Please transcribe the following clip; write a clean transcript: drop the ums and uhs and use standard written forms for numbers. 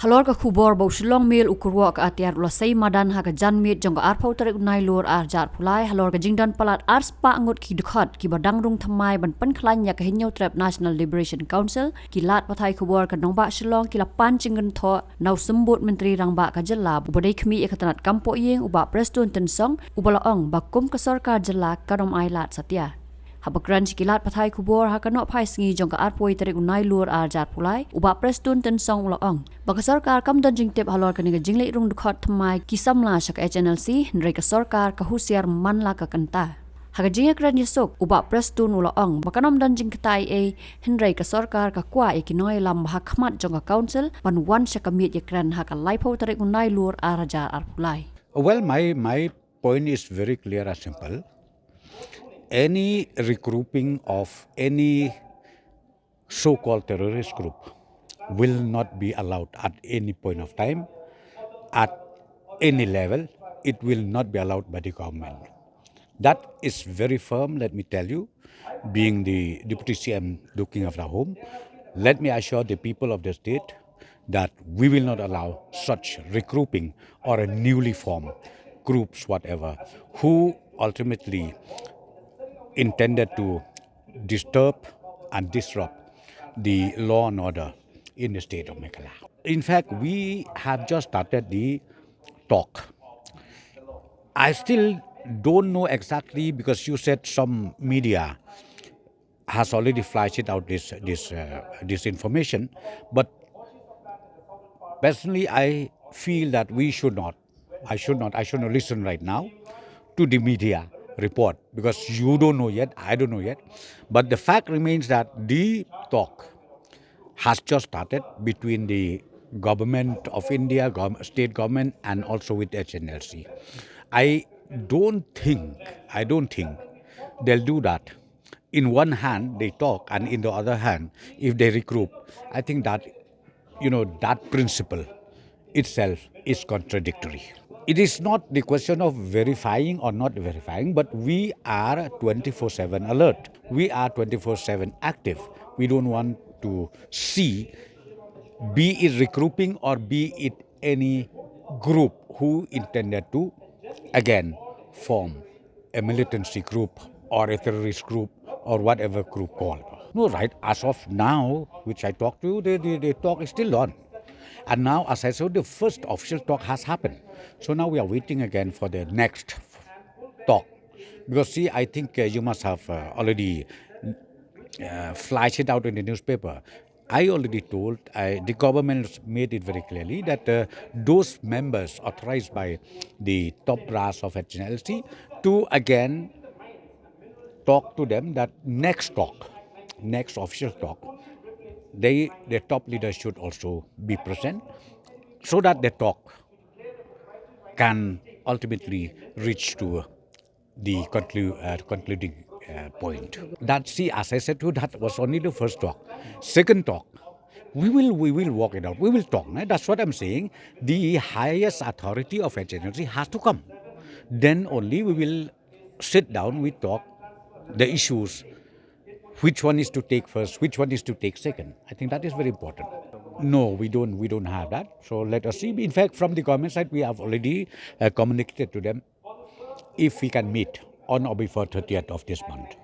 Halor ka khubor bau Shillong Mail Kyrwoh ka Atiar ula sei madan ha ka janmit jong ka arpau tarik unai lur jar pulai halor ka jingdan palat arspa ngut ki dukhat ki badang rung thamai ban pan khlan ya ka hinyau trap National Liberation Council ki lat pathai khubor ka nongba Shillong ki lapan chingan tho nau sembut menteri rangba ka jela ubadai khmi e katanat kampo yeng uba Prestone tensong ubala ong bakum ka Sorkar jela kanom ailad satya. Habakran sikilat pathai kubor hakano phai singi jong ka arpoi tarik unai lur jar pulai uba Prestone tensong ulaong baka Sorkar kam don jingtep halor kaniga jinglei rung dukhat thamai ki samla shak HNLC nrei ka Sorkar ka husiar manla ka kynta haga jinga kran yesok uba Prestone ulaong baka nom don jing katai e nrei ka Sorkar ka kwa e kinoi lam ha khmat jong ka council ban wan shakamit yakran ha ka laipo tarik unai lur jar pulai. Well, my point is very clear and simple. Any regrouping of any so-called terrorist group will not be allowed at any point of time, at any level. It will not be allowed by the government. That is very firm, let me tell you. Being the Deputy CM looking after home, let me assure the people of the state that we will not allow such regrouping or a newly formed groups, whatever, who ultimately intended to disturb and disrupt the law and order in the state of Meghalaya. In fact, we have just started the talk. I still don't know exactly because you said some media has already flashed it out this information, but personally I feel that we should not. I should not listen right now to the media report because you don't know yet, I don't know yet. But the fact remains that the talk has just started between the government of India, state government, and also with HNLC. I don't think they'll do that. In one hand, they talk, and in the other hand, if they regroup, I think that that principle itself is contradictory. It is not the question of verifying or not verifying, but we are 24/7 alert. We are 24/7 active. We don't want to see, be it regrouping or be it any group who intended to, again, form a militancy group or a terrorist group or whatever group called. No, right, as of now, which I talked to you, the talk is still on. And now, as I said, the first official talk has happened. So now we are waiting again for the next talk. Because see, I think you must have already flashed it out in the newspaper. I already told, the government made it very clearly that those members authorized by the top brass of HNLC to again talk to them that next official talk, the top leaders should also be present so that the talk can ultimately reach to the concluding point. That, see, as I said to you, that was only the first talk. Second talk, we will walk it out. We will talk. Right? That's what I'm saying. The highest authority of HNLC has to come. Then only we will sit down, we talk the issues, which one is to take first, which one is to take second. I think that is very important. No, we don't have that. So let us see. In fact, from the government side, we have already communicated to them if we can meet on or before 30th of this month.